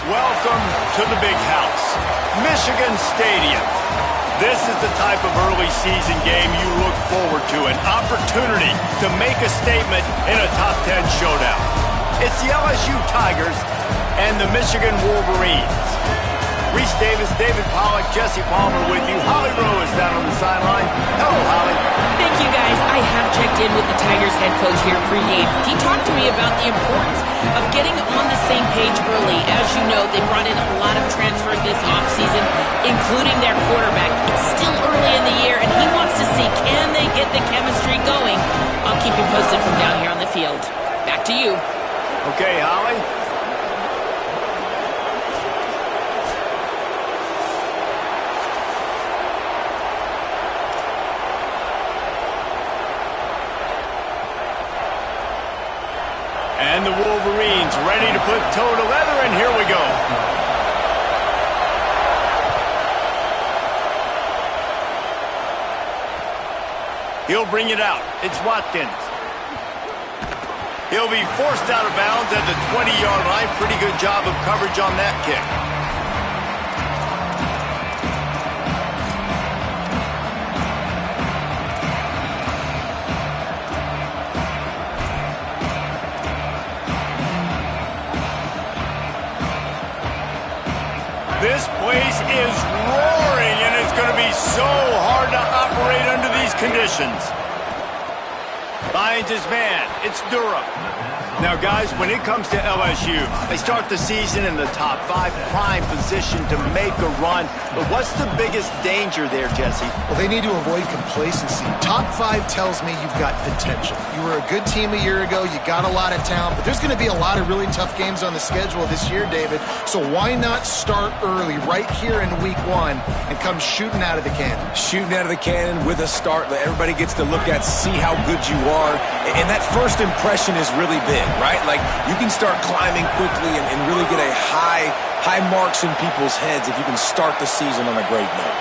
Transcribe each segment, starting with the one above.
Welcome to the big house, Michigan Stadium. This is the type of early season game you look forward to, an opportunity to make a statement in a top 10 showdown. It's the LSU Tigers and the Michigan Wolverines. Reese Davis, David Pollack, Jesse Palmer with you. Holly Rowe is down on the sideline. Hello, Holly. Thank you, guys. I have checked in with the Tigers head coach here pregame. He talked to me about the importance of getting on the same page early. As you know, they brought in a lot of transfers this offseason, including their quarterback. It's still early in the year, and he wants to see, can they get the chemistry going? I'll keep you posted from down here on the field. Back to you. Okay, Holly. And the Wolverines ready to put toe to leather, and here we go. He'll bring it out. It's Watkins. He'll be forced out of bounds at the 20-yard line. Pretty good job of coverage on that kick. This place is roaring, and it's going to be so hard to operate under these conditions. Finds his man. It's Durham. Now, guys, when it comes to LSU, they start the season in the top 5, prime position to make a run. But what's the biggest danger there, Jesse? Well, they need to avoid complacency. Top 5 tells me you've got potential. You were a good team a year ago. You got a lot of talent. But there's going to be a lot of really tough games on the schedule this year, David. So why not start early right here in week 1 and come shooting out of the cannon? Shooting out of the cannon with a start that everybody gets to look at, see how good you are. And that first impression is really big, right? Like, you can start climbing quickly and really get a high marks in people's heads if you can start the season on a great note.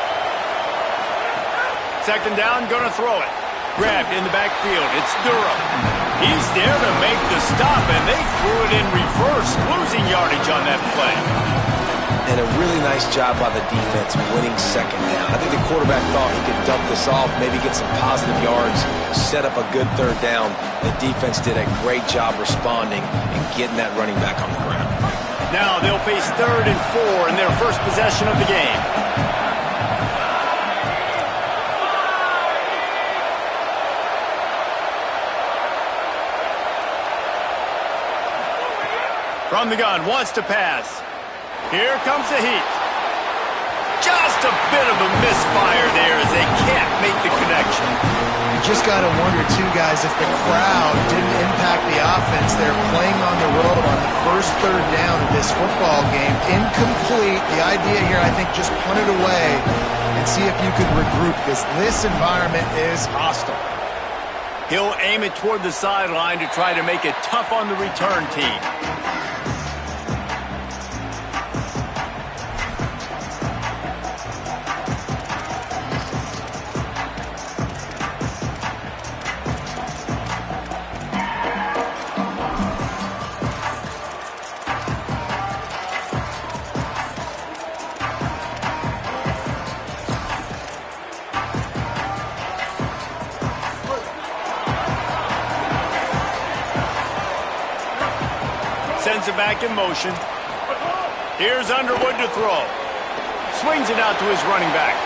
Second down, gonna throw it. Grabbed in the backfield. It's Durham. He's there to make the stop, and they threw it in reverse, losing yardage on that play. And a really nice job by the defense winning second down. I think the quarterback thought he could dump this off, maybe get some positive yards, set up a good third down. The defense did a great job responding and getting that running back on the ground. Now they'll face 3rd and 4 in their first possession of the game. From the gun, wants to pass. Here comes the heat. Just a bit of a misfire there as they can't make the connection. You just got to wonder, too, guys, if the crowd didn't impact the offense. They're playing on the road on the first third down of this football game. Incomplete. The idea here, I think, just punt it away and see if you could regroup, because this environment is hostile. He'll aim it toward the sideline to try to make it tough on the return team. Sends it back in motion. Here's Underwood to throw. Swings it out to his running back.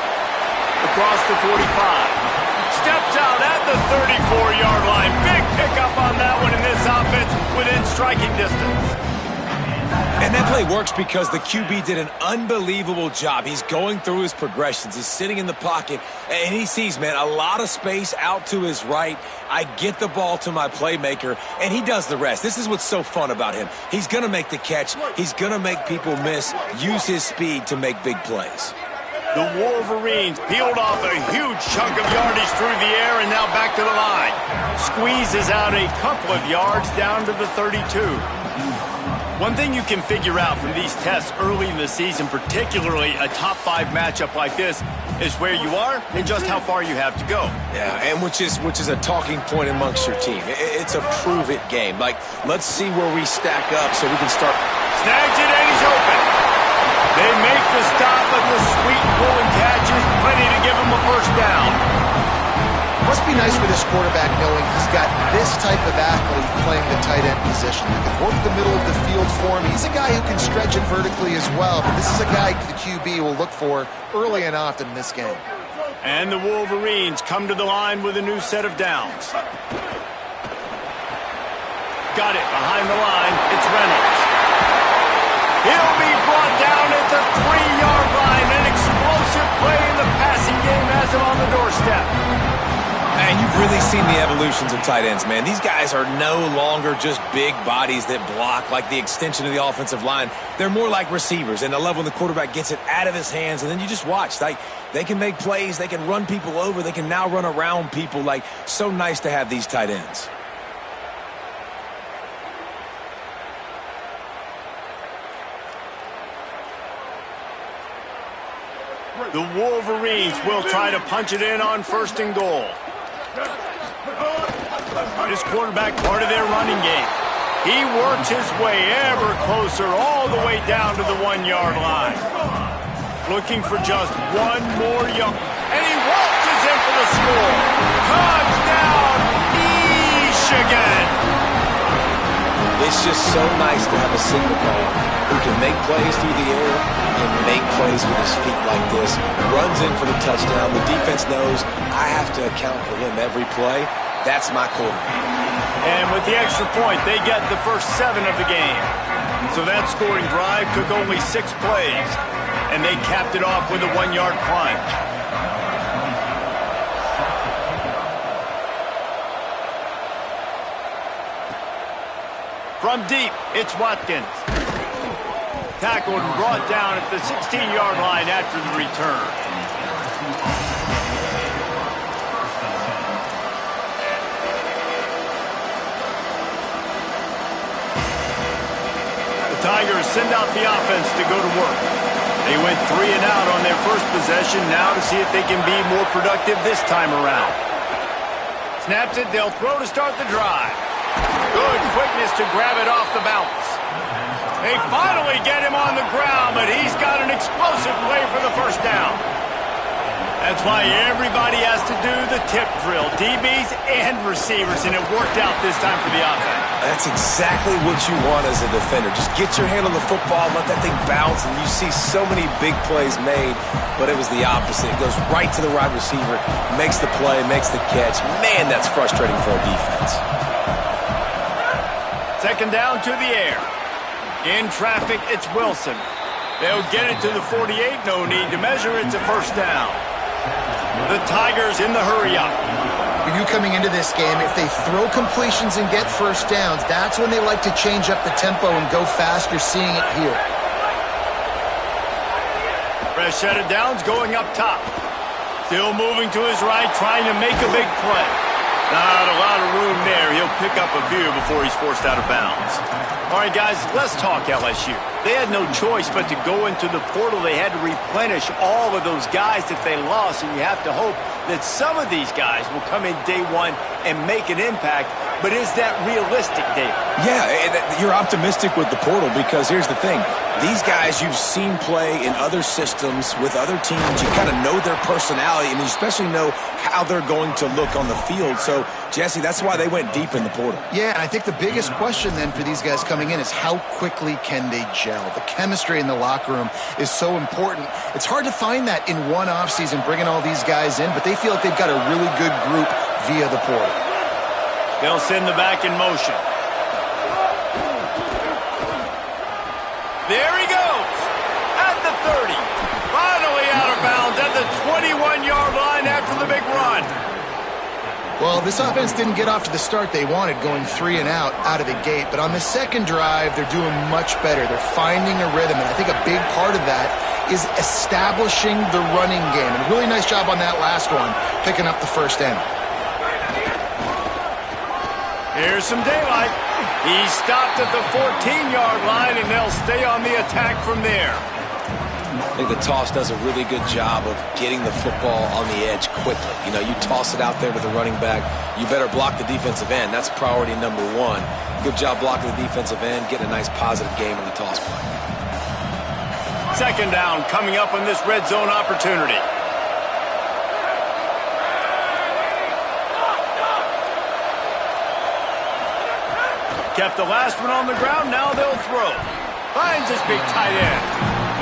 Across the 45. Steps out at the 34-yard line. Big pickup on that one in this offense within striking distance. And that play works because the QB did an unbelievable job. He's going through his progressions. He's sitting in the pocket, and he sees, man, a lot of space out to his right. I get the ball to my playmaker, and he does the rest. This is what's so fun about him. He's going to make the catch. He's going to make people miss, use his speed to make big plays. The Wolverines peeled off a huge chunk of yardage through the air and now back to the line. Squeezes out a couple of yards down to the 32. One thing you can figure out from these tests early in the season, particularly a top 5 matchup like this, is where you are and just how far you have to go. Yeah, and which is a talking point amongst your team. It's a prove-it game. Like, let's see where we stack up so we can start. Snags it and he's open. They make the stop, but the sweet rolling catch is plenty to give him a first down. Must be nice for this quarterback knowing he's got this type of athlete playing the tight end position. He can work the middle of the field for him. He's a guy who can stretch it vertically as well, but this is a guy the QB will look for early and often in this game. And the Wolverines come to the line with a new set of downs. Got it behind the line. It's Reynolds. He'll be brought down at the 3-yard line. An explosive play in the passing game has him on the doorstep. And you've really seen the evolutions of tight ends, man. These guys are no longer just big bodies that block like the extension of the offensive line. They're more like receivers, and I love when the quarterback gets it out of his hands, and then you just watch. Like, they can make plays. They can run people over. They can now run around people. Like, so nice to have these tight ends. The Wolverines will try to punch it in on 1st and goal. This quarterback part of their running game. He works his way ever closer all the way down to the 1-yard line. Looking for just one more yard. And he waltzes in for the score. Touchdown, Michigan! It's just so nice to have a signal caller who can make plays through the air and make plays with his feet like this. Runs in for the touchdown. The defense knows I have to account for him every play. That's my quarterback. And with the extra point, they get the first 7 of the game. So that scoring drive took only 6 plays. And they capped it off with a 1-yard plunge. From deep, it's Watkins. Tackled and brought down at the 16-yard line after the return. The Tigers send out the offense to go to work. They went 3 and out on their first possession, now to see if they can be more productive this time around. Snaps it, they'll throw to start the drive. Good quickness to grab it off the bounce. They finally get him on the ground, but he's got an explosive play for the first down. That's why everybody has to do the tip drill, DBs and receivers, and it worked out this time for the offense. That's exactly what you want as a defender. Just get your hand on the football, let that thing bounce, and you see so many big plays made, but it was the opposite. It goes right to the wide receiver, makes the play, makes the catch. Man, that's frustrating for a defense. Second down to the air. In traffic, it's Wilson. They'll get it to the 48. No need to measure. It's a first down. The Tigers in the hurry-up. For you coming into this game, if they throw completions and get first downs, that's when they like to change up the tempo and go fast. You're seeing it here. Fresh set of downs going up top. Still moving to his right, trying to make a big play. Not a lot of room there. He'll pick up a few before he's forced out of bounds. All right, guys, let's talk LSU. They had no choice but to go into the portal. They had to replenish all of those guys that they lost, and you have to hope that some of these guys will come in day one and make an impact. But is that realistic, David? Yeah, you're optimistic with the portal because here's the thing. These guys you've seen play in other systems with other teams. You kind of know their personality, and you especially know how they're going to look on the field. So, Jesse, that's why they went deep in the portal. Yeah, and I think the biggest question then for these guys coming in is how quickly can they gel? The chemistry in the locker room is so important. It's hard to find that in one offseason, bringing all these guys in, but they feel like they've got a really good group via the portal. They'll send the back in motion. There he goes. At the 30. Finally out of bounds at the 21-yard line after the big run. Well, this offense didn't get off to the start they wanted, going 3 and out of the gate. But on the second drive, they're doing much better. They're finding a rhythm, and I think a big part of that is establishing the running game. And a really nice job on that last one, picking up the first down. Here's some daylight. He's stopped at the 14-yard line, and they'll stay on the attack from there. I think the toss does a really good job of getting the football on the edge quickly. You know, you toss it out there to the running back, you better block the defensive end. That's priority number one. Good job blocking the defensive end, getting a nice positive game on the toss play. Second down coming up on this red zone opportunity. Kept the last one on the ground, now they'll throw. Finds his big tight end.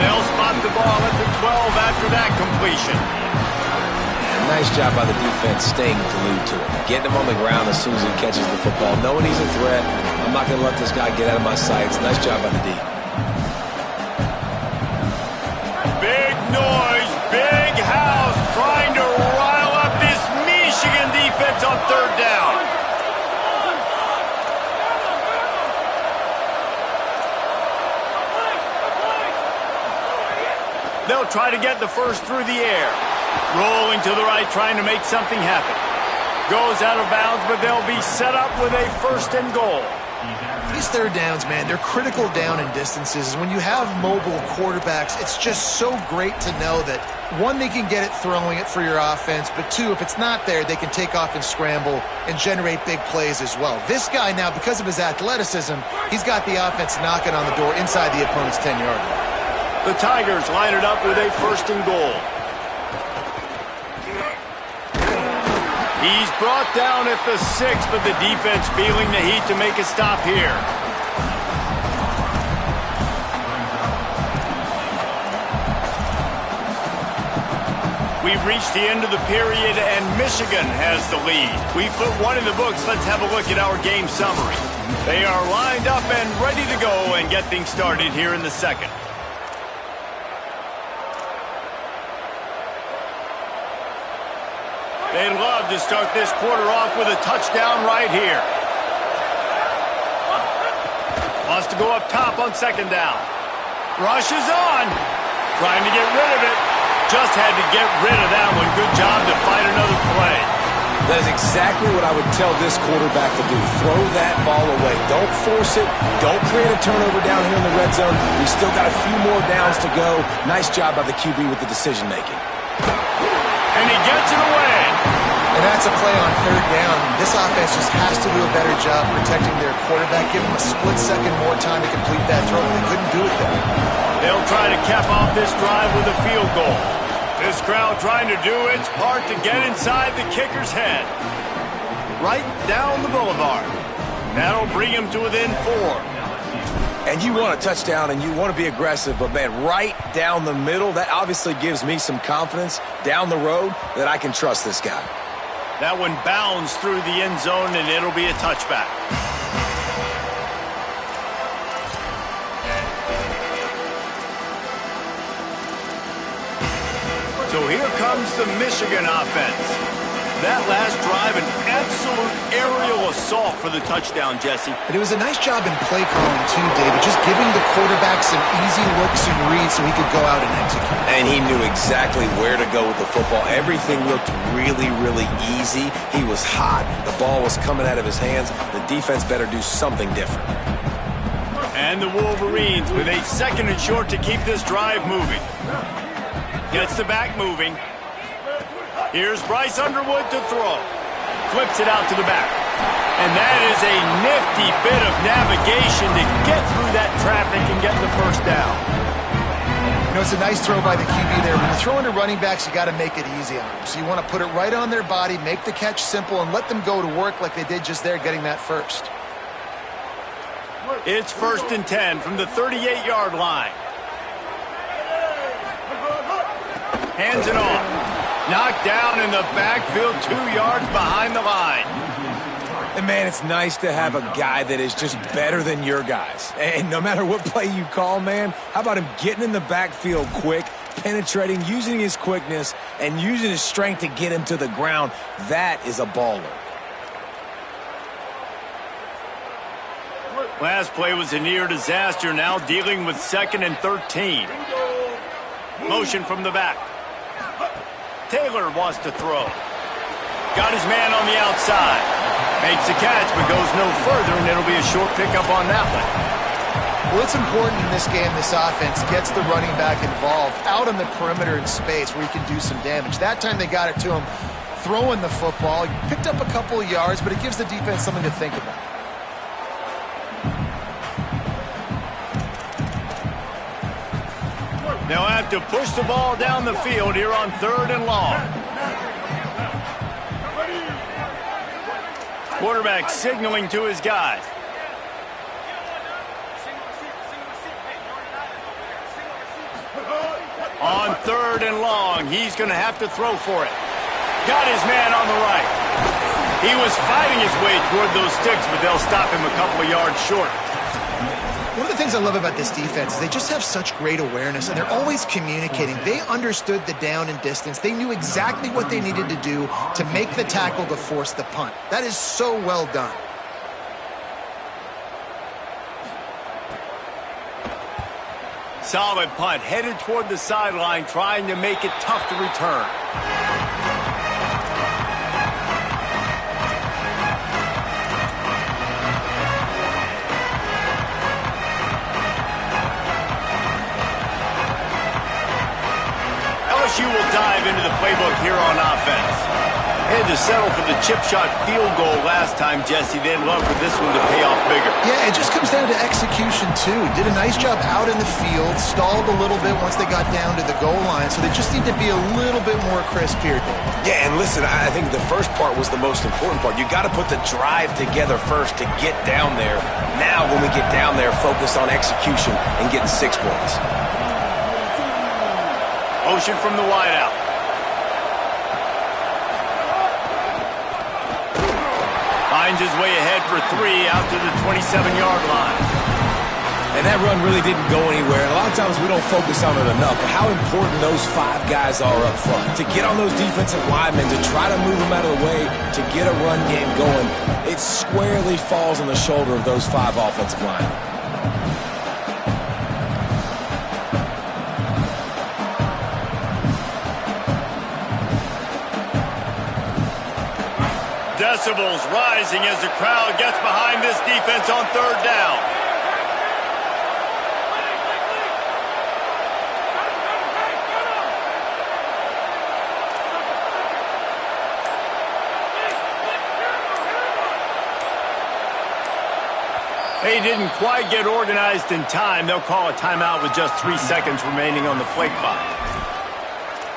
They'll spot the ball at the 12 after that completion. Yeah, nice job by the defense staying glued to him. Getting him on the ground as soon as he catches the football. Knowing he's a threat, I'm not going to let this guy get out of my sights. Nice job by the D. Big noise, big house, trying to rile up this Michigan defense on third down. They'll try to get the first through the air. Rolling to the right, trying to make something happen. Goes out of bounds, but they'll be set up with a first and goal. These third downs, man, they're critical down and distances. When you have mobile quarterbacks, it's just so great to know that, one, they can get it throwing it for your offense, but two, if it's not there, they can take off and scramble and generate big plays as well. This guy now, because of his athleticism, he's got the offense knocking on the door inside the opponent's 10-yard line. The Tigers line it up with a first and goal. He's brought down at the 6, but the defense feeling the heat to make a stop here. We've reached the end of the period, and Michigan has the lead. We put one in the books. Let's have a look at our game summary. They are lined up and ready to go and get things started here in the second. They'd love to start this quarter off with a touchdown right here. Wants to go up top on second down. Rushes on. Trying to get rid of it. Just had to get rid of that one. Good job to fight another play. That is exactly what I would tell this quarterback to do. Throw that ball away. Don't force it. Don't create a turnover down here in the red zone. We still got a few more downs to go. Nice job by the QB with the decision-making. And he gets it away. And that's a play on third down. This offense just has to do a better job protecting their quarterback. Give him a split second more time to complete that throw. They couldn't do it there. They'll try to cap off this drive with a field goal. This crowd trying to do its part to get inside the kicker's head. Right down the boulevard. That'll bring him to within 4. And you want a touchdown and you want to be aggressive, but, man, right down the middle, that obviously gives me some confidence down the road that I can trust this guy. That one bounds through the end zone, and it'll be a touchback. So here comes the Michigan offense. That last drive, an absolute aerial assault for the touchdown, Jesse. But it was a nice job in play calling, too, David. Just giving the quarterback some easy looks and reads so he could go out and execute. And he knew exactly where to go with the football. Everything looked really, really easy. He was hot. The ball was coming out of his hands. The defense better do something different. And the Wolverines with a second and short to keep this drive moving. Gets the back moving. Here's Bryce Underwood to throw. Flips it out to the back. And that is a nifty bit of navigation to get through that traffic and get the first down. You know, it's a nice throw by the QB there. When you're throwing to running backs, you got to make it easy on them. So you want to put it right on their body, make the catch simple, and let them go to work like they did just there, getting that first. It's 1st and 10 from the 38-yard line. Hands it off. Knocked down in the backfield, 2 yards behind the line. And, man, it's nice to have a guy that is just better than your guys. And no matter what play you call, man, how about him getting in the backfield quick, penetrating, using his quickness, and using his strength to get him to the ground? That is a baller. Last play was a near disaster, now dealing with 2nd and 13. Motion from the back. Taylor wants to throw. Got his man on the outside. Makes the catch, but goes no further, and it'll be a short pickup on that one. Well, it's important in this game, this offense gets the running back involved out on the perimeter in space where he can do some damage. That time they got it to him throwing the football. He picked up a couple of yards, but it gives the defense something to think about. They'll have to push the ball down the field here on 3rd and long. Quarterback signaling to his guys. On 3rd and long, he's going to have to throw for it. Got his man on the right. He was fighting his way toward those sticks, but they'll stop him a couple of yards short. One of the things I love about this defense is they just have such great awareness, and they're always communicating. They understood the down and distance. They knew exactly what they needed to do to make the tackle to force the punt. That is so well done. Solid punt, headed toward the sideline, trying to make it tough to return. LSU will dive into the playbook here on offense. They had to settle for the chip shot field goal last time, Jesse. They'd love for this one to pay off bigger. Yeah, it just comes down to execution, too. Did a nice job out in the field, stalled a little bit once they got down to the goal line, so they just need to be a little bit more crisp here, Dave. Yeah, and listen, I think the first part was the most important part. You got to put the drive together first to get down there. Now, when we get down there, focus on execution and getting 6 points. Motion from the wideout. Finds his way ahead for 3 out to the 27-yard line. And that run really didn't go anywhere. And a lot of times we don't focus on it enough, but how important those 5 guys are up front. To get on those defensive linemen, to try to move them out of the way, to get a run game going, it squarely falls on the shoulder of those 5 offensive linemen. Decibels rising as the crowd gets behind this defense on 3rd down. They didn't quite get organized in time. They'll call a timeout with just 3 seconds remaining on the play clock.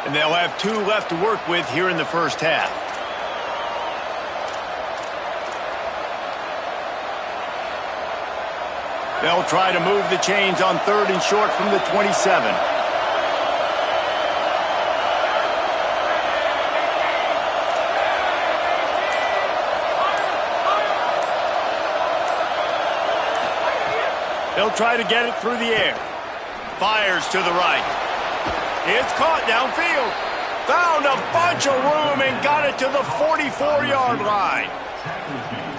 And they'll have 2 left to work with here in the first half. They'll try to move the chains on 3rd and short from the 27. They'll try to get it through the air. Fires to the right. It's caught downfield. Found a bunch of room and got it to the 44-yard line.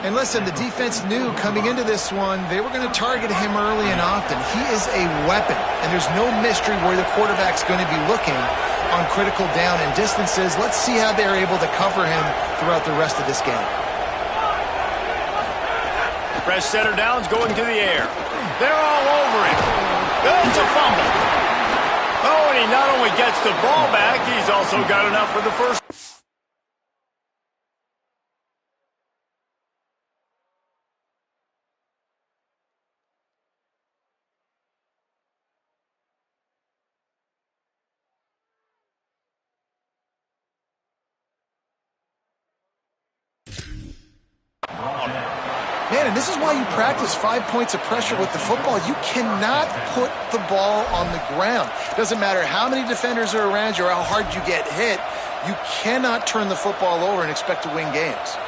And listen, the defense knew coming into this one, they were going to target him early and often. He is a weapon, and there's no mystery where the quarterback's going to be looking on critical down and distances. Let's see how they're able to cover him throughout the rest of this game. Fresh center downs going to the air. They're all over him. It's a fumble. Oh, and he not only gets the ball back, he's also got enough for the first. Man, and this is why you practice 5 points of pressure with the football. You cannot put the ball on the ground. It doesn't matter how many defenders are around you or how hard you get hit. You cannot turn the football over and expect to win games.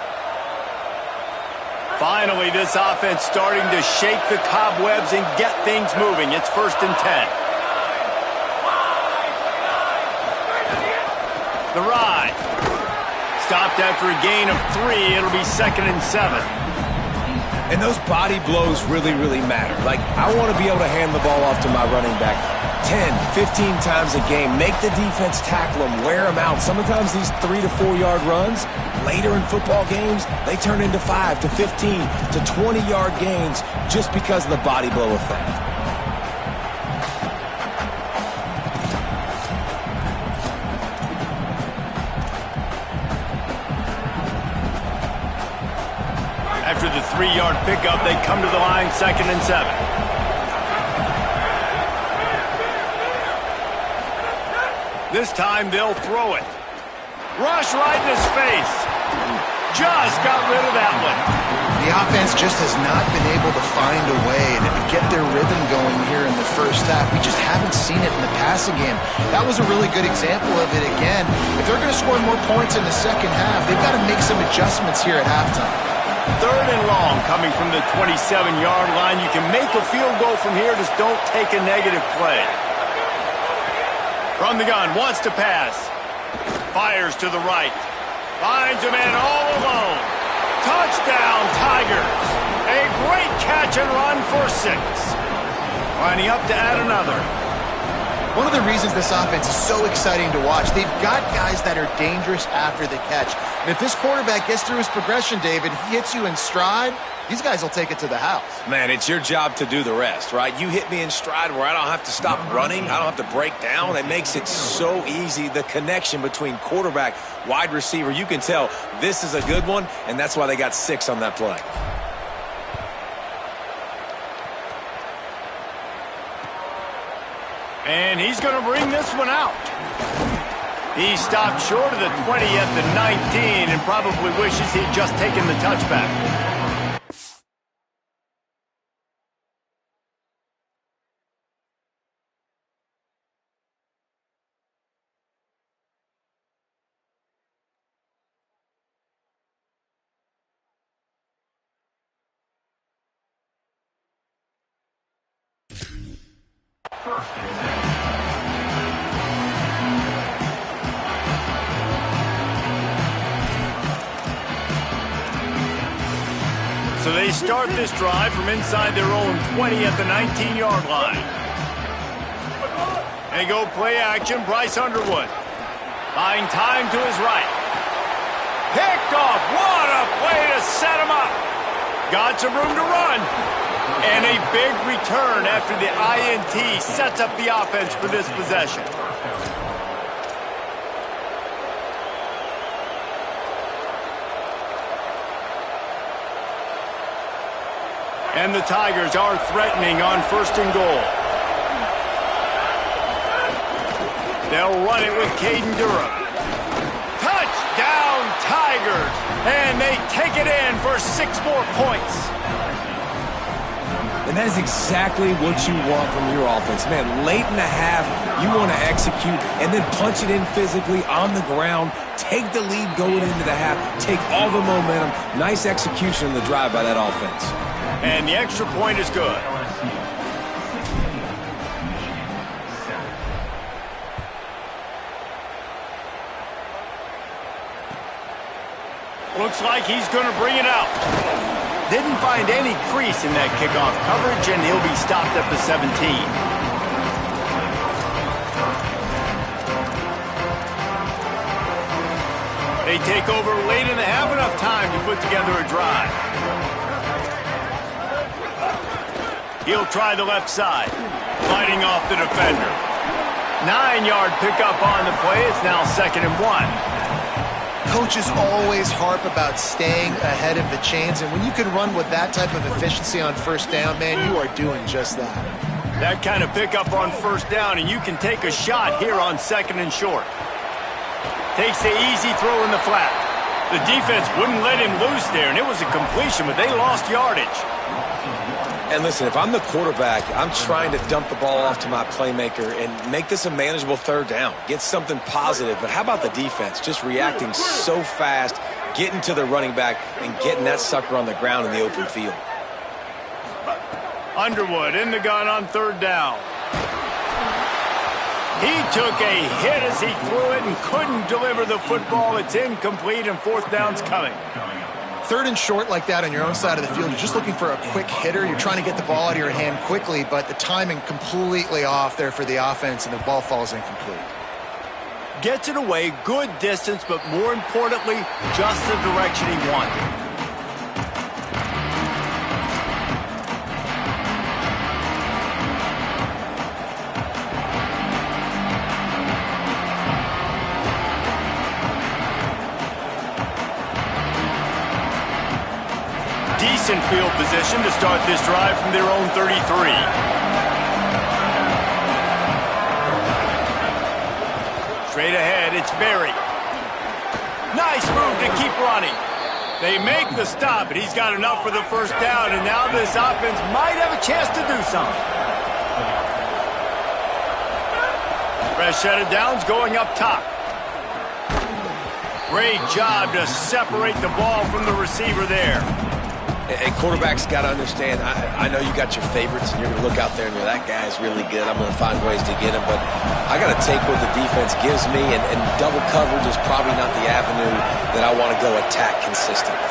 Finally, this offense starting to shake the cobwebs and get things moving. It's 1st and 10. The ride. Stopped after a gain of 3. It'll be 2nd and 7. And those body blows really, really matter. Like, I want to be able to hand the ball off to my running back 10, 15 times a game. Make the defense tackle them, wear them out. Sometimes these 3 to 4 yard runs, later in football games, they turn into 5 to 15 to 20 yard gains just because of the body blow effect. After the 3-yard pickup, they come to the line 2nd and 7. This time they'll throw it. Rush right in his face. Just got rid of that one. The offense just has not been able to find a way to get their rhythm going here in the first half. We just haven't seen it in the passing game. That was a really good example of it again. If they're going to score more points in the second half, they've got to make some adjustments here at halftime. 3rd and long coming from the 27-yard line. You can make a field goal from here, just don't take a negative play. From the gun, wants to pass. Fires to the right. Finds a man all alone. Touchdown, Tigers. A great catch and run for 6. Lining up to add another. One of the reasons this offense is so exciting to watch, they've got guys that are dangerous after the catch. And if this quarterback gets through his progression, David, he hits you in stride, these guys will take it to the house. Man, it's your job to do the rest, right? You hit me in stride where I don't have to stop running. I don't have to break down. It makes it so easy. The connection between quarterback, wide receiver, you can tell this is a good one, and that's why they got 6 on that play. And he's going to bring this one out. He stopped short of the 20 at the 19 and probably wishes he'd just taken the touchback. So they start this drive from inside their own 20 at the 19-yard line. They go play action, Bryce Underwood. Buying time to his right. Picked off. What a play to set him up. Got some room to run. And a big return after the INT sets up the offense for this possession. And the Tigers are threatening on 1st and goal. They'll run it with Caden Durham. Touchdown, Tigers! And they take it in for 6 more points. And that is exactly what you want from your offense. Man, late in the half, you want to execute and then punch it in physically on the ground. Take the lead going into the half. Take all the momentum. Nice execution in the drive by that offense. And the extra point is good. Looks like he's going to bring it out. Didn't find any crease in that kickoff coverage, and he'll be stopped at the 17. They take over late and they have enough time to put together a drive. He'll try the left side, fighting off the defender. 9-yard pickup on the play. It's now 2nd and 1. Coaches always harp about staying ahead of the chains, and when you can run with that type of efficiency on 1st down, man, you are doing just that. That kind of pickup on 1st down, and you can take a shot here on 2nd and short. Takes the easy throw in the flat. The defense wouldn't let him loose there, and it was a completion, but they lost yardage. And listen, if I'm the quarterback, I'm trying to dump the ball off to my playmaker and make this a manageable 3rd down. Get something positive. But how about the defense? Just reacting so fast, getting to the running back, and getting that sucker on the ground in the open field. Underwood in the gun on 3rd down. He took a hit as he threw it and couldn't deliver the football. It's incomplete, and 4th down's coming. third and short like that on your own side of the field, you're just looking for a quick hitter. You're trying to get the ball out of your hand quickly, but the timing completely off there for the offense, and the ball falls incomplete. Gets it away, good distance, but more importantly, just the direction he wanted. Decent field position to start this drive from their own 33. Straight ahead, it's Berry. Nice move to keep running. They make the stop, and he's got enough for the first down, and now this offense might have a chance to do something. Fresh set of downs going up top. Great job to separate the ball from the receiver there. And quarterbacks got to understand, I know you got your favorites, and you're going to look out there and go, that guy's really good. I'm going to find ways to get him. But I got to take what the defense gives me, and double coverage is probably not the avenue that I want to go attack consistently.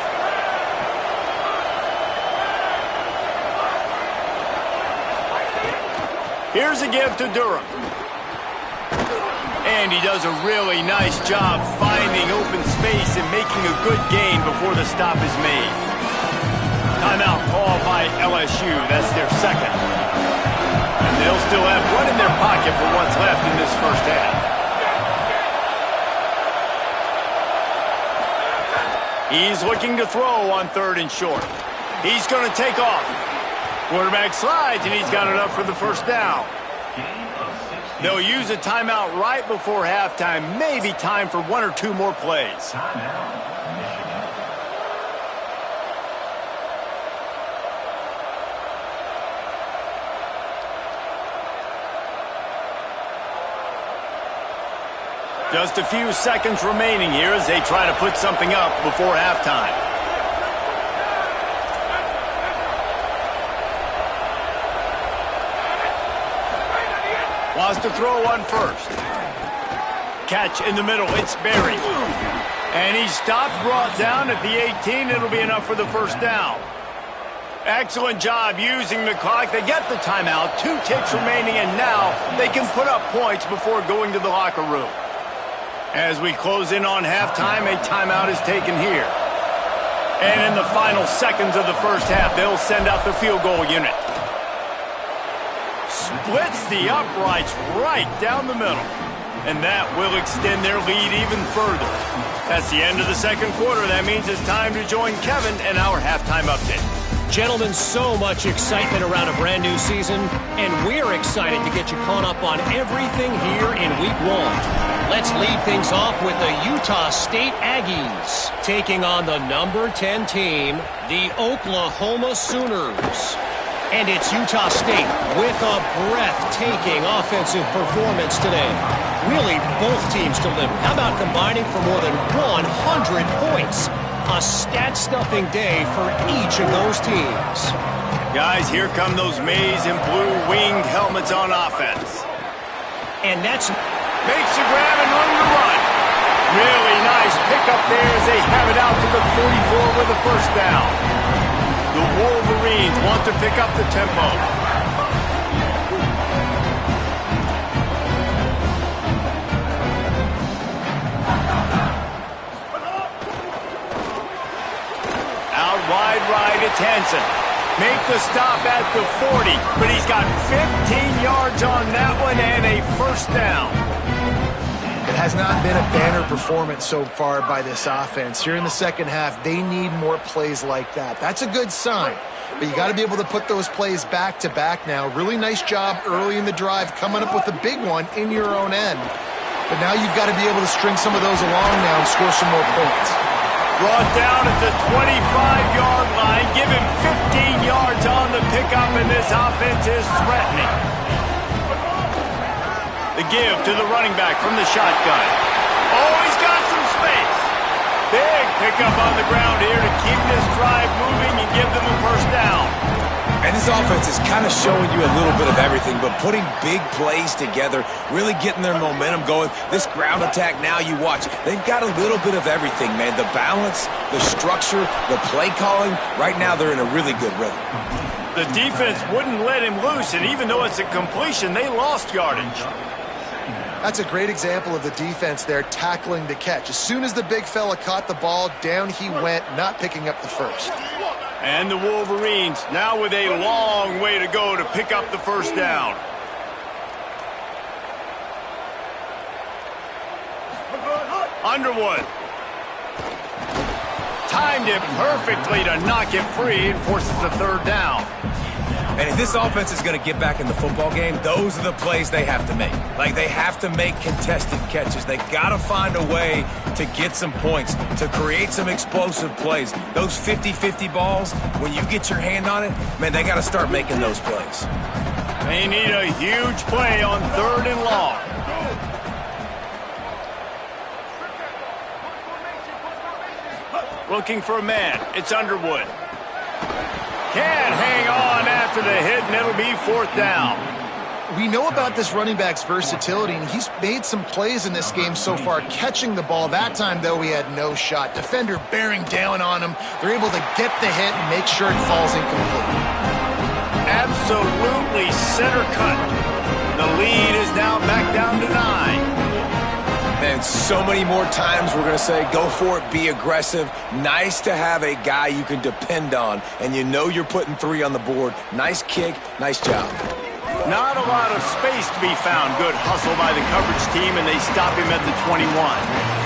Here's a give to Durham. And he does a really nice job finding open space and making a good gain before the stop is made. Timeout called by LSU. That's their second. And they'll still have one in their pocket for what's left in this first half. He's looking to throw on third and short. He's going to take off. Quarterback slides, and he's got enough for the first down. They'll use a timeout right before halftime. Maybe time for one or two more plays. Just a few seconds remaining here as they try to put something up before halftime. Wants to throw on first. Catch in the middle. It's Berry. And he stopped, brought down at the 18. It'll be enough for the first down. Excellent job using the clock. They get the timeout. 2 ticks remaining, and now they can put up points before going to the locker room. As we close in on halftime, a timeout is taken here. And in the final seconds of the first half, they'll send out the field goal unit. Splits the uprights right down the middle. And that will extend their lead even further. That's the end of the second quarter. That means it's time to join Kevin and our halftime update. Gentlemen, so much excitement around a brand new season, and we're excited to get you caught up on everything here in Week 1. Let's lead things off with the Utah State Aggies taking on the number 10 team, the Oklahoma Sooners. And it's Utah State with a breathtaking offensive performance today. Really, both teams delivered. How about combining for more than 100 points? A stat-stuffing day for each of those teams. Guys, here come those maize and blue winged helmets on offense. And that's... Makes a grab and room to run. Really nice pickup there as they have it out to the 44 with a first down. The Wolverines want to pick up the tempo. Out wide right, it's Henson. Make the stop at the 40, but he's got 15 yards on that one and a first down. It has not been a banner performance so far by this offense. Here in the second half, they need more plays like that. That's a good sign, but you got to be able to put those plays back to back now. Really nice job early in the drive coming up with a big one in your own end. But now you've got to be able to string some of those along now and score some more points. Brought down at the 25-yard line. Give him 15 yards on the pickup, and this offense is threatening. The give to the running back from the shotgun. Oh, he's got some space. Big pickup on the ground here to keep this drive moving and give them a first down. And this offense is kind of showing you a little bit of everything, but putting big plays together, really getting their momentum going. This ground attack now, you watch, they've got a little bit of everything, man. The balance, the structure, the play calling. Right now, they're in a really good rhythm. The defense wouldn't let him loose, and even though it's a completion, they lost yardage. That's a great example of the defense there tackling the catch. As soon as the big fella caught the ball, down he went, not picking up the first. And the Wolverines now with a long way to go to pick up the first down. Underwood. Timed it perfectly to knock it free and forces the third down. And if this offense is going to get back in the football game, those are the plays they have to make. Like, they have to make contested catches. They got to find a way to get some points, to create some explosive plays. Those 50-50 balls, when you get your hand on it, man, they got to start making those plays. They need a huge play on 3rd and long. Looking for a man. It's Underwood. Can't hang on after the hit, and it'll be 4th down. We know about this running back's versatility, and he's made some plays in this game so far, catching the ball. That time, though, he had no shot. Defender bearing down on him. They're able to get the hit and make sure it falls incomplete. Absolutely center cut. The lead is now back down to 9. And so many more times we're going to say, go for it, be aggressive. Nice to have a guy you can depend on, and you know you're putting 3 on the board. Nice kick, nice job. Not a lot of space to be found. Good hustle by the coverage team, and they stop him at the 21.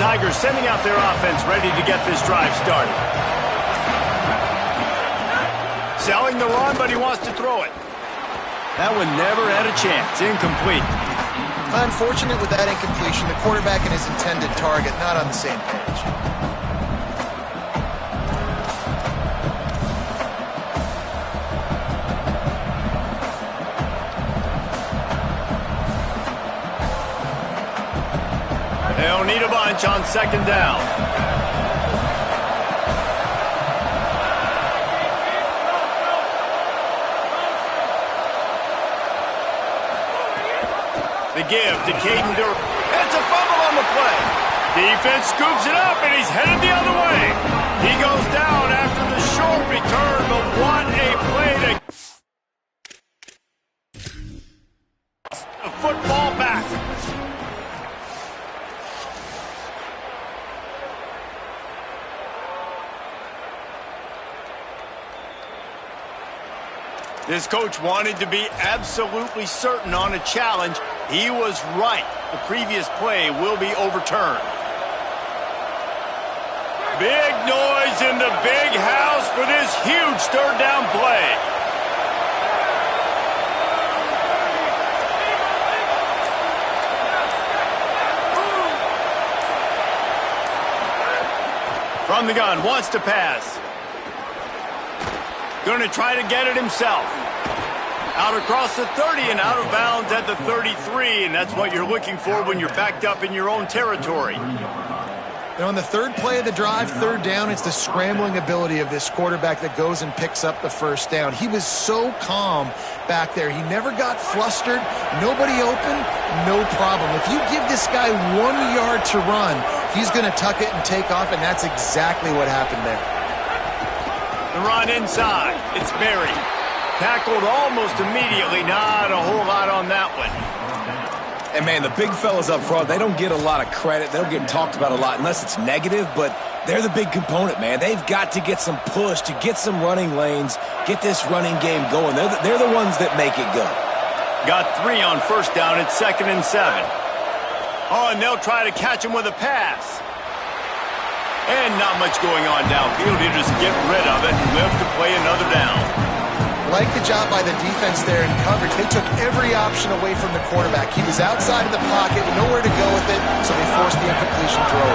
Tigers sending out their offense ready to get this drive started. Selling the run, but he wants to throw it. That one never had a chance. Incomplete. Unfortunate with that incompletion. The quarterback and his intended target not on the same page. They'll need a bunch on 2nd down. The give to Caden Durham. It's a fumble on the play. Defense scoops it up, and he's headed the other way. He goes down after the short return, but what a play to a football back. This coach wanted to be absolutely certain on a challenge. He was right. The previous play will be overturned. Big noise in the big house for this huge 3rd down play. From the gun, wants to pass. Going to try to get it himself. Out across the 30 and out of bounds at the 33, and that's what you're looking for when you're backed up in your own territory. And on the 3rd play of the drive, 3rd down, it's the scrambling ability of this quarterback that goes and picks up the 1st down. He was so calm back there. He never got flustered. Nobody open, no problem. If you give this guy 1 yard to run, he's going to tuck it and take off, and that's exactly what happened there. The run inside. It's Berry. Tackled almost immediately. Not a whole lot on that one. And, man, the big fellas up front, they don't get a lot of credit. They don't get talked about a lot unless it's negative, but they're the big component, man. They've got to get some push, to get some running lanes, get this running game going. They're the ones that make it go. Got 3 on 1st down. It's 2nd and 7. Oh, and they'll try to catch him with a pass. And not much going on downfield. He'll just get rid of it and live to play another down. Like the job by the defense there in coverage. They took every option away from the quarterback. He was outside of the pocket, nowhere to go with it, so they forced the incompletion throw.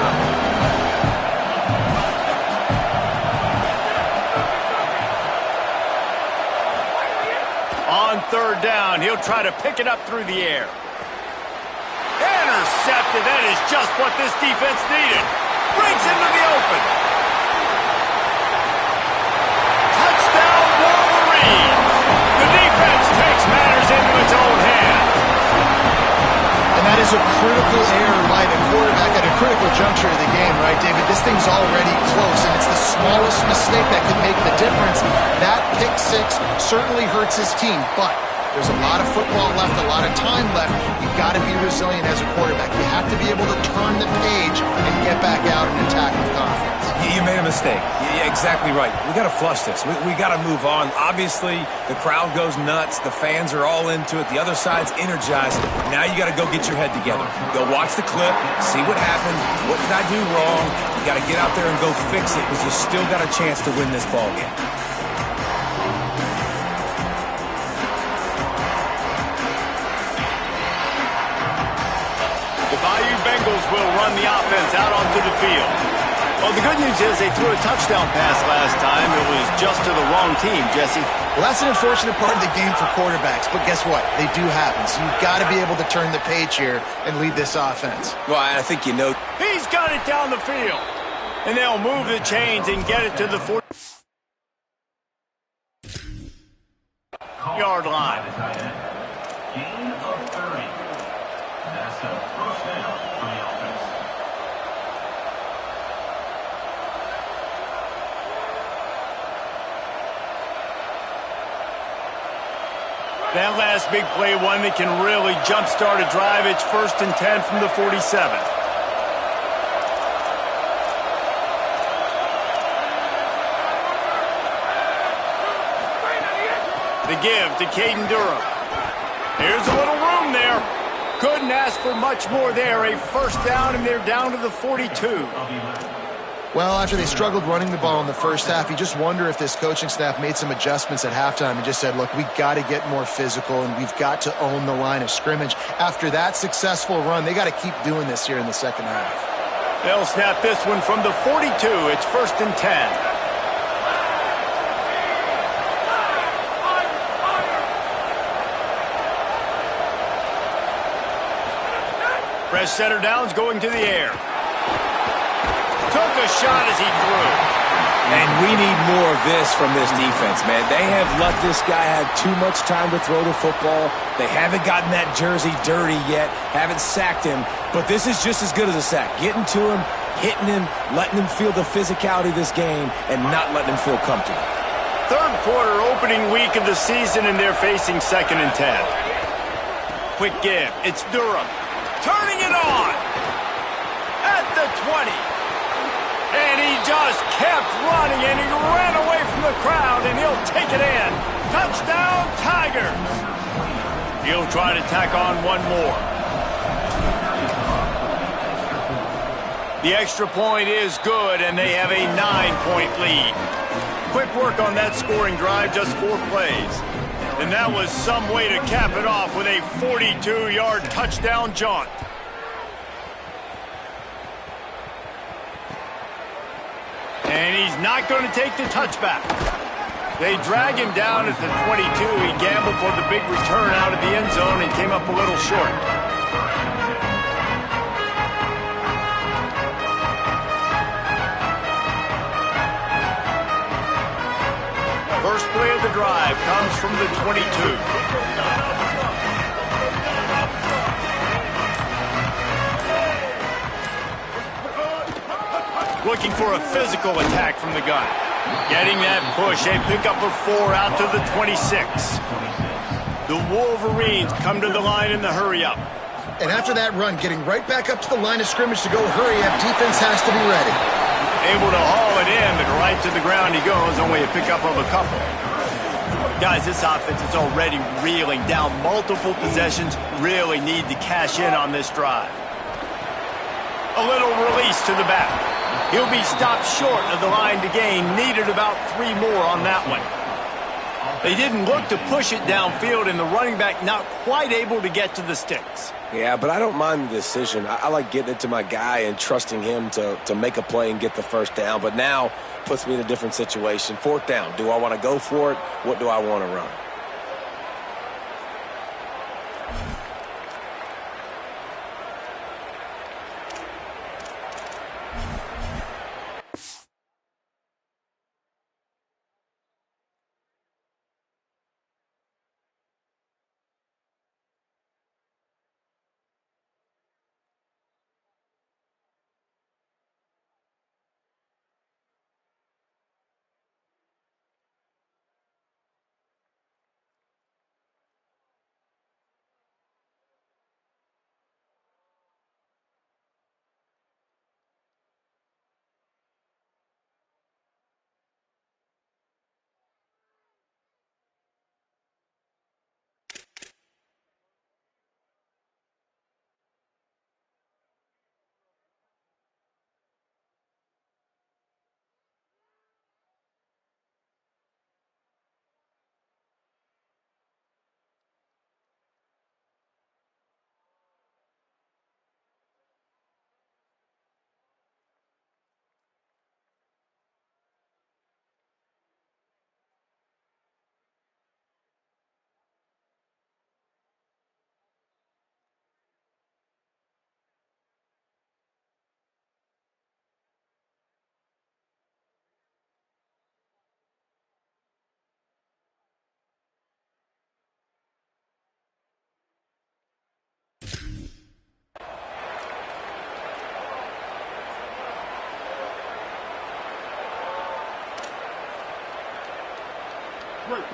On third down, he'll try to pick it up through the air. Intercepted. That is just what this defense needed. Brings him to the open. Touchdown, Wolverines. The defense takes matters into its own hands. And that is a critical error by the quarterback at a critical juncture of the game, right, David? This thing's already close, and it's the smallest mistake that could make the difference. That pick six certainly hurts his team, but there's a lot of football left, a lot of time left. You've got to be resilient as a quarterback. You have to be able to turn the page and get back out and attack with confidence. You made a mistake. Yeah, exactly right. We got to flush this. We got to move on. Obviously, the crowd goes nuts. The fans are all into it. The other side's energized. Now you got to go get your head together. Go watch the clip, see what happened. What did I do wrong? You got to get out there and go fix it because you still got a chance to win this ball game. The Bayou Bengals will run the offense out onto the field. Well, the good news is they threw a touchdown pass last time. It was just to the wrong team, Jesse. Well, that's an unfortunate part of the game for quarterbacks, but guess what? They do happen, so you've got to be able to turn the page here and lead this offense. Well, I think you know. He's got it down the field. And they'll move the chains and get it to the 40-yard line. Gain of 30. That's a first down for the offense. That last big play, one that can really jumpstart a drive. It's 1st and 10 from the 47. The give to Caden Durham. Here's a little room there. Couldn't ask for much more there. A first down, and they're down to the 42. Well, after they struggled running the ball in the first half, you just wonder if this coaching staff made some adjustments at halftime and just said, look, we got to get more physical and we've got to own the line of scrimmage. After that successful run, they got to keep doing this here in the second half. They'll snap this one from the 42. It's 1st and 10. Fresh center downs going to the air. Took a shot as he threw. And we need more of this from this defense, man. They have let this guy have too much time to throw the football. They haven't gotten that jersey dirty yet, haven't sacked him. But this is just as good as a sack. Getting to him, hitting him, letting him feel the physicality of this game, and not letting him feel comfortable. Third quarter, opening week of the season, and they're facing 2nd and 10. Quick give. It's Durham. Turning it on. At the 20. And he just kept running, and he ran away from the crowd, and he'll take it in. Touchdown, Tigers. He'll try to tack on one more. The extra point is good, and they have a 9-point lead. Quick work on that scoring drive, just 4 plays. And that was some way to cap it off with a 42-yard touchdown jaunt. And he's not going to take the touchback. They drag him down at the 22. He gambled for the big return out of the end zone and came up a little short. First play of the drive comes from the 22. Looking for a physical attack from the gun. Getting that push, a pickup of 4 out to the 26. The Wolverines come to the line in the hurry-up. And after that run, getting right back up to the line of scrimmage to go hurry-up, defense has to be ready. Able to haul it in, but right to the ground he goes, only a pickup of a couple. Guys, this offense is already reeling down multiple possessions, really need to cash in on this drive. A little release to the back. He'll be stopped short of the line to gain. Needed about 3 more on that one. They didn't look to push it downfield, and the running back not quite able to get to the sticks. Yeah, but I don't mind the decision. I like getting it to my guy and trusting him to make a play and get the first down. But now puts me in a different situation. 4th down. Do I want to go for it? What do I want to run?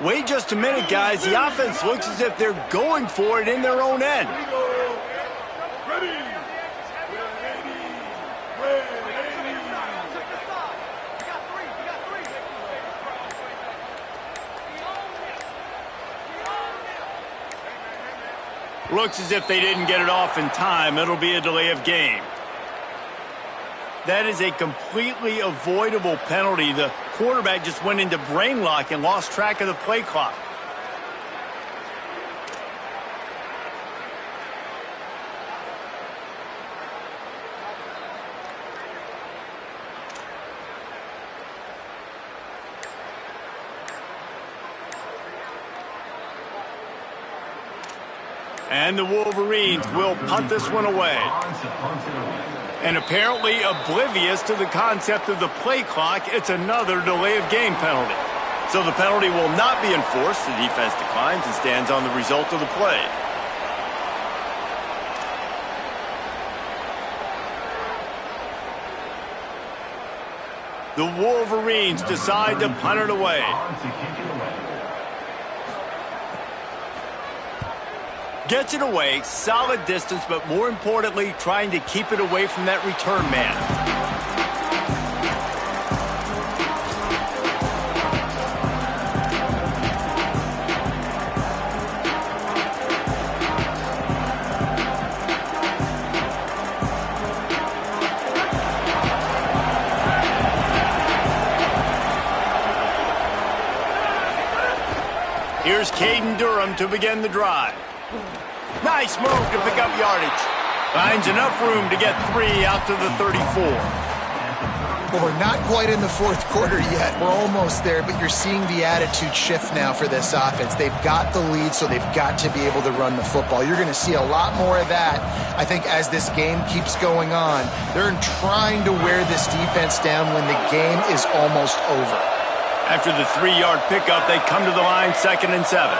Wait just a minute, guys. The offense looks as if they're going for it in their own end. Looks as if they didn't get it off in time. It'll be a delay of game. That is a completely avoidable penalty. The quarterback just went into brain lock and lost track of the play clock. And the Wolverines will punt this one away. And apparently oblivious to the concept of the play clock, it's another delay of game penalty. So the penalty will not be enforced. The defense declines and stands on the result of the play. The Wolverines decide to punt it away. Gets it away, solid distance, but more importantly, trying to keep it away from that return man. Here's Caden Durham to begin the drive. Nice move to pick up yardage. Finds enough room to get 3 out to the 34. Well, we're not quite in the fourth quarter yet. We're almost there, but you're seeing the attitude shift now for this offense. They've got the lead, so they've got to be able to run the football. You're going to see a lot more of that, I think, as this game keeps going on. They're trying to wear this defense down when the game is almost over. After the 3-yard pickup, they come to the line, 2nd and 7.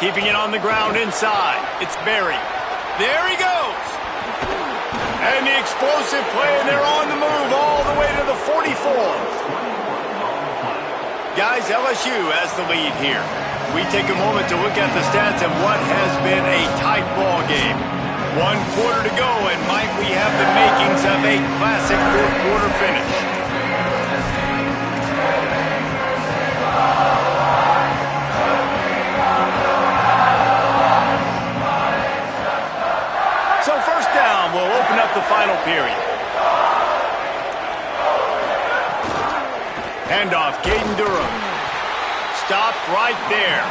Keeping it on the ground inside. It's Berry. There he goes. And the explosive play, and they're on the move all the way to the 44. Guys, LSU has the lead here. We take a moment to look at the stats of what has been a tight ball game. 1 quarter to go, and might we have the makings of a classic fourth-quarter finish. So first down will open up the final period. Handoff, Caden Durham. Stopped right there.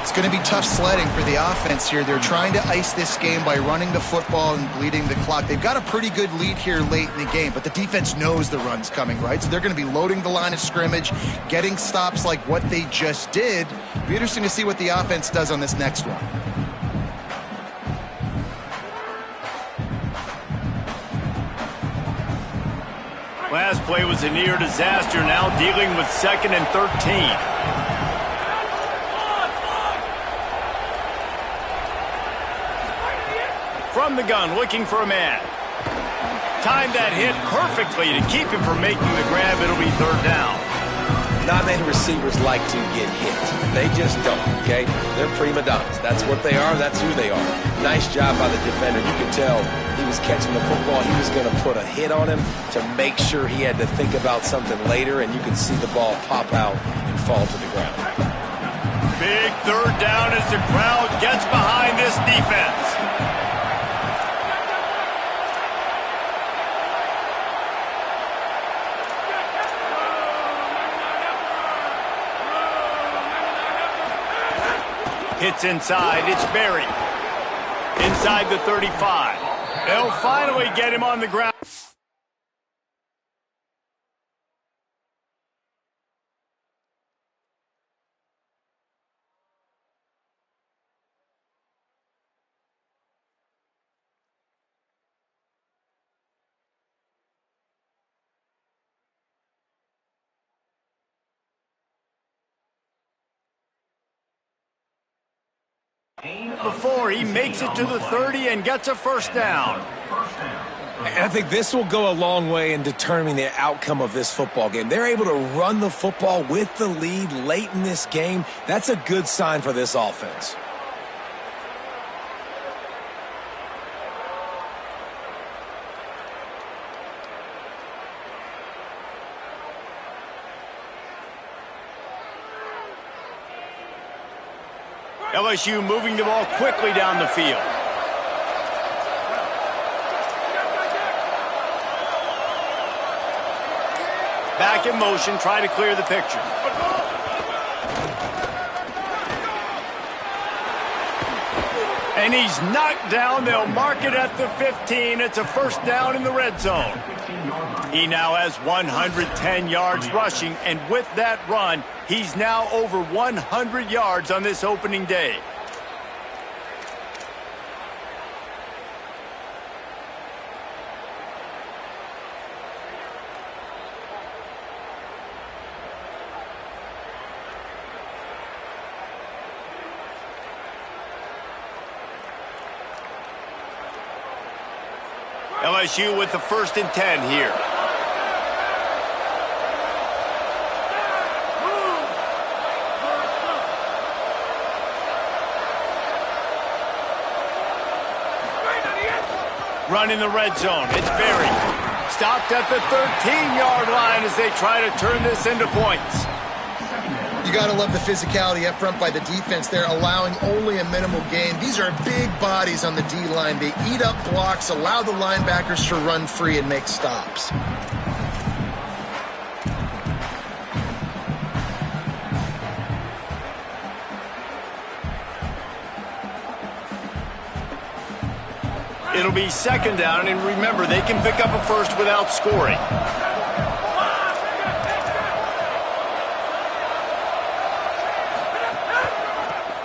It's going to be tough sledding for the offense here. They're trying to ice this game by running the football and bleeding the clock. They've got a pretty good lead here late in the game, but the defense knows the run's coming, right? So they're going to be loading the line of scrimmage, getting stops like what they just did. It'll be interesting to see what the offense does on this next one. Last play was a near disaster, now dealing with 2nd and 13. From the gun, looking for a man. Timed that hit perfectly to keep him from making the grab. It'll be 3rd down. Not many receivers like to get hit. They just don't, okay? They're prima donnas. That's what they are. That's who they are. Nice job by the defender. You could tell he was catching the football. He was going to put a hit on him to make sure he had to think about something later, and you could see the ball pop out and fall to the ground. Big 3rd down as the crowd gets behind this defense. Hits inside. It's Berry. Inside the 35. They'll finally get him on the ground. Before he makes it to the 30 and gets a 1st down. And I think this will go a long way in determining the outcome of this football game. They're able to run the football with the lead late in this game. That's a good sign for this offense. LSU moving the ball quickly down the field. Back in motion, try to clear the picture. And he's knocked down. They'll mark it at the 15. It's a first down in the red zone. He now has 110 yards rushing, and with that run, he's now over 100 yards on this opening day. LSU with the 1st and 10 here. Run in the red zone. It's Berry. Stopped at the 13-yard line as they try to turn this into points. You got to love the physicality up front by the defense there, allowing only a minimal gain. These are big bodies on the D-line. They eat up blocks, allow the linebackers to run free and make stops. It'll be 2nd down, and remember, they can pick up a first without scoring.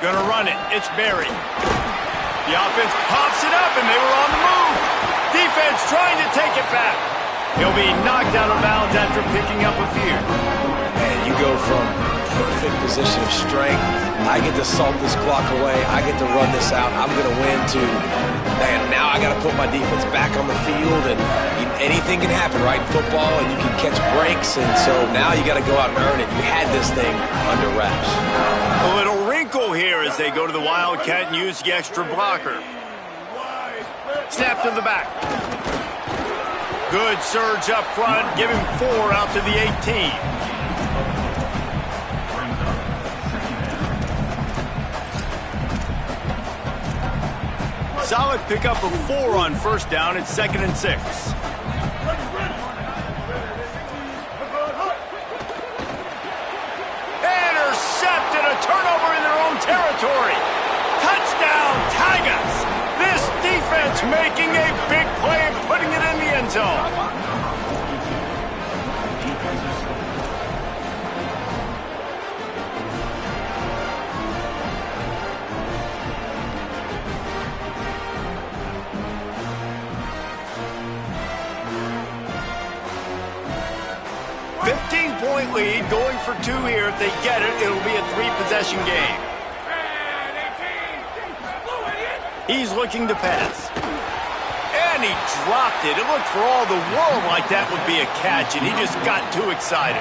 Gonna run it. It's Berry. The offense pops it up, and they were on the move. Defense trying to take it back. He'll be knocked out of bounds after picking up a few. Man, you go from perfect position of strength. I get to salt this clock away. I get to run this out. I'm going to win to, man, now I got to put my defense back on the field, and anything can happen, right? Football, and you can catch breaks, and so now you got to go out and earn it. You had this thing under wraps. A little wrinkle here as they go to the Wildcat and use the extra blocker. Snap to the back. Good surge up front, give him 4 out to the 18. Solid pickup of 4 on 1st down. It's 2nd and 6. Intercepted, a turnover in their own territory. Touchdown, Tigers. This defense making a big play and putting it in the end zone. Point lead, going for 2 here. If they get it, it'll be a 3-possession game. He's looking to pass. And he dropped it. It looked for all the world like that would be a catch, and he just got too excited.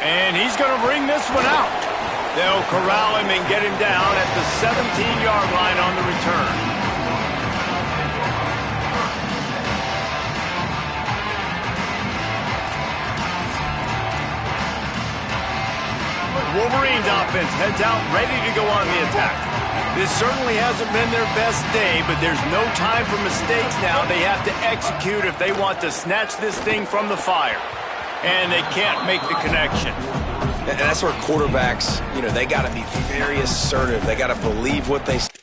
And he's going to bring this one out. They'll corral him and get him down at the 17-yard line on the return. Wolverines offense heads out, ready to go on the attack. This certainly hasn't been their best day, but there's no time for mistakes now. They have to execute if they want to snatch this thing from the fire. And they can't make the connection. And that's where quarterbacks, they got to be very assertive. They got to believe what they say.